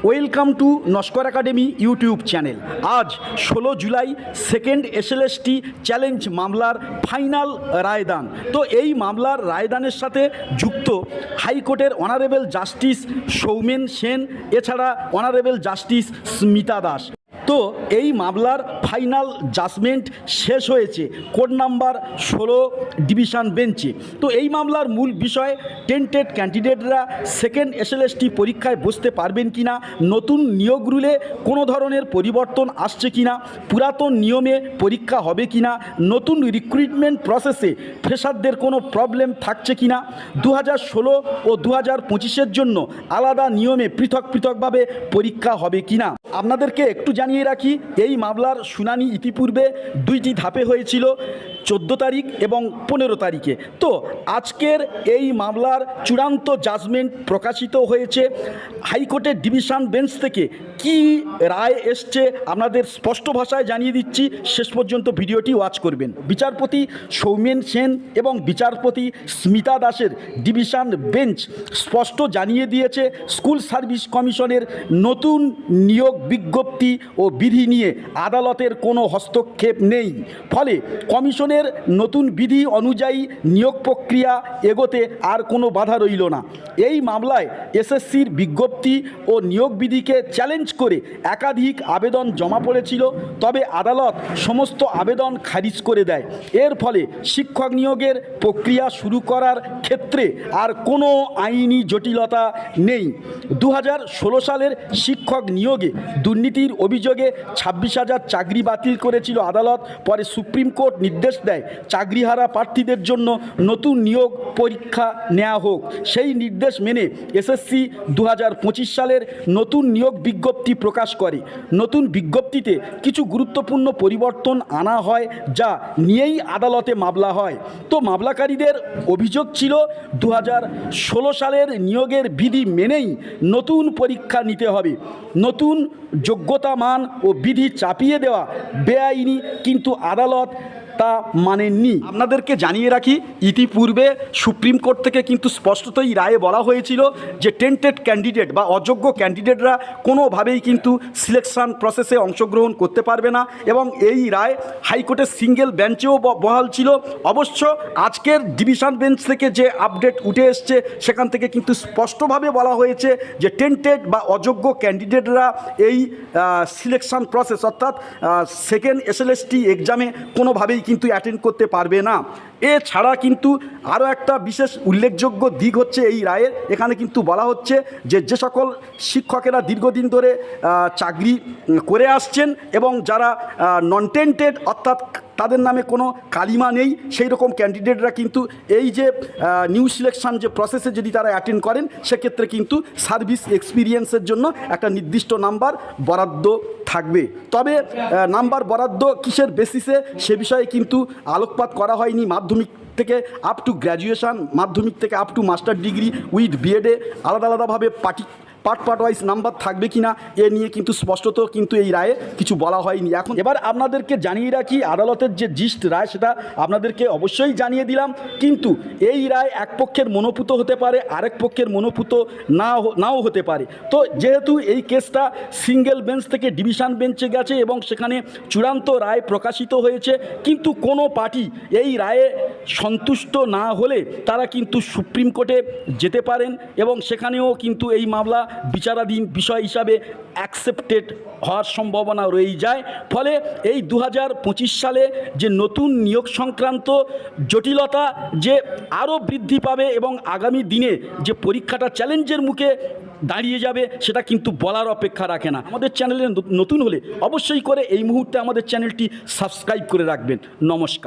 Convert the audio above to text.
Welcome to Naskar academy YouTube channel. আজ 16 July second SLST challenge মামলার final রায়দান। তো এই মামলার রায়দানের সাথে যুক্ত হাইকোর্টের অনারেবল জাস্টিস সৌমেন সেন, এছাড়া অনারেবল জাস্টিস স্মিতা দাস। তো এই মামলার ফাইনাল জাজমেন্ট শেষ হয়েছে কোর্ট নাম্বার 16 ডিভিশন বেঞ্চে। তো এই মামলার মূল বিষয় টেন্টেড ক্যান্ডিডেটরা সেকেন্ড এসএলএসটি পরীক্ষায় বসতে পারবেন কিনা, নতুন নিয়োগ রুলে কোনো ধরনের পরিবর্তন আসছে কিনা, পুরাতন নিয়মে পরীক্ষা হবে কিনা, নতুন রিক্রুটমেন্ট প্রসেসে ফ্রেশারদের কোনো প্রবলেম থাকছে কিনা, 2016 ও 2025-এর জন্য আলাদা নিয়মে পৃথকভাবে পরীক্ষা হবে কিনা। আপনাদেরকে একটু জানিয়ে রাখি, এই মামলার শুনানি ইতিপূর্বে দুইটি ধাপে হয়েছিল, 14 তারিখ এবং 15 তারিখে। তো আজকের এই মামলার চূড়ান্ত জাজমেন্ট প্রকাশিত হয়েছে। হাইকোর্টের ডিভিশন বেঞ্চ থেকে কি রায় এসছে আপনাদের স্পষ্ট ভাষায় জানিয়ে দিচ্ছি, শেষ পর্যন্ত ভিডিওটি ওয়াচ করবেন। বিচারপতি সৌমেন সেন এবং বিচারপতি স্মিতা দাসের ডিভিশন বেঞ্চ স্পষ্ট জানিয়ে দিয়েছে, স্কুল সার্ভিস কমিশনের নতুন নিয়োগ বিজ্ঞপ্তি ও বিধি নিয়ে আদালতের কোনো হস্তক্ষেপ নেই। ফলে কমিশনের নতুন বিধি অনুযায়ী নিয়োগ প্রক্রিয়া এগোতে আর কোনো বাধা রইল না। এই মামলায় এসএসসির বিজ্ঞপ্তি ও নিয়োগ বিধিকে চ্যালেঞ্জ করে একাধিক আবেদন জমা পড়েছিল, তবে আদালত সমস্ত আবেদন খারিজ করে দেয়। এর ফলে শিক্ষক নিয়োগের প্রক্রিয়া শুরু করার ক্ষেত্রে আর কোনো আইনি জটিলতা নেই। 2016 সালের শিক্ষক নিয়োগে দুর্নীতির অভিযোগে 26,000 চাকরি বাতিল করেছিল আদালত। পরে সুপ্রিম কোর্ট নির্দেশ দেয় চাকরিহারা প্রার্থীদের জন্য নতুন নিয়োগ পরীক্ষা নেওয়া হোক। সেই নির্দেশ মেনে এসএসসি 2025 সালের নতুন নিয়োগ বিজ্ঞপ্তি প্রকাশ করে। নতুন বিজ্ঞপ্তিতে কিছু গুরুত্বপূর্ণ পরিবর্তন আনা হয়, যা নিয়েই আদালতে মামলা হয়। তো মামলাকারীদের অভিযোগ ছিল 2016 সালের নিয়োগের বিধি মেনেই নতুন পরীক্ষা নিতে হবে। নতুন যোগ্যতা মান ও বিধি চাপিয়ে দেওয়া বেআইনি, কিন্তু আদালত তা মানেননি। আপনাদেরকে জানিয়ে রাখি, ইতিপূর্বে সুপ্রিম কোর্ট থেকে কিন্তু স্পষ্টতই রায়ে বলা হয়েছিল যে টেন্টেড ক্যান্ডিডেট বা অযোগ্য ক্যান্ডিডেটরা কোনোভাবেই কিন্তু সিলেকশন প্রসেসে অংশগ্রহণ করতে পারবে না, এবং এই রায় হাইকোর্টের সিঙ্গেল বেঞ্চেও বহাল ছিল। অবশ্য আজকের ডিভিশন বেঞ্চ থেকে যে আপডেট উঠে এসছে, সেখান থেকে কিন্তু স্পষ্টভাবে বলা হয়েছে যে টেন্টেড বা অযোগ্য ক্যান্ডিডেটরা এই সিলেকশন প্রসেস অর্থাৎ সেকেন্ড এসএলএসটি এক্সামে কোনোভাবেই কিন্তু অ্যাটেন্ড করতে পারবে না। এছাড়া কিন্তু আরও একটা বিশেষ উল্লেখযোগ্য দিক হচ্ছে এই রায়ের, এখানে কিন্তু বলা হচ্ছে যে সকল শিক্ষকেরা দীর্ঘদিন ধরে চাকরি করে আসছেন এবং যারা নন টেন্টেড অর্থাৎ তাদের নামে কোনো কালিমা নেই, সেই রকম ক্যান্ডিডেটরা কিন্তু এই যে নিউ সিলেকশন যে প্রসেসে যদি তারা অ্যাটেন্ড করেন, সেক্ষেত্রে কিন্তু সার্ভিস এক্সপিরিয়েন্সের জন্য একটা নির্দিষ্ট নাম্বার বরাদ্দ থাকবে। তবে নাম্বার বরাদ্দ কিসের বেসিসে সে বিষয়ে কিন্তু আলোকপাত করা হয়নি। মাধ্যমিক থেকে আপ টু গ্র্যাজুয়েশন, মাধ্যমিক থেকে up to master degree with বিএডে আলাদাভাবে পার্ট ওয়াইজ নাম্বার থাকবে কিনা এ নিয়ে কিন্তু স্পষ্টত কিন্তু এই রায়ে কিছু বলা হয়নি। এখন এবার আপনাদেরকে জানিয়ে রাখি, আদালতের যে জিস্ট রায় সেটা আপনাদেরকে অবশ্যই জানিয়ে দিলাম, কিন্তু এই রায় এক পক্ষের মনোপুত হতে পারে, আরেক পক্ষের মনোপুত নাও হতে পারে। তো যেহেতু এই কেসটা সিঙ্গেল বেঞ্চ থেকে ডিভিশন বেঞ্চে গেছে এবং সেখানে চূড়ান্ত রায় প্রকাশিত হয়েছে, কিন্তু কোনো পার্টি এই রায়ে সন্তুষ্ট না হলে তারা কিন্তু সুপ্রিম কোর্টে যেতে পারেন এবং সেখানেও কিন্তু এই মামলা বিচারাধীন বিষয় হিসাবে অ্যাকসেপ্টেড হওয়ার সম্ভাবনা রয়ে যায়। ফলে এই 2025 সালে যে নতুন নিয়োগ সংক্রান্ত জটিলতা যে আরও বৃদ্ধি পাবে এবং আগামী দিনে যে পরীক্ষাটা চ্যালেঞ্জের মুখে দাঁড়িয়ে যাবে, সেটা কিন্তু বলার অপেক্ষা রাখে না। আমাদের চ্যানেলে নতুন হলে অবশ্যই করে এই মুহূর্তে আমাদের চ্যানেলটি সাবস্ক্রাইব করে রাখবেন। নমস্কার।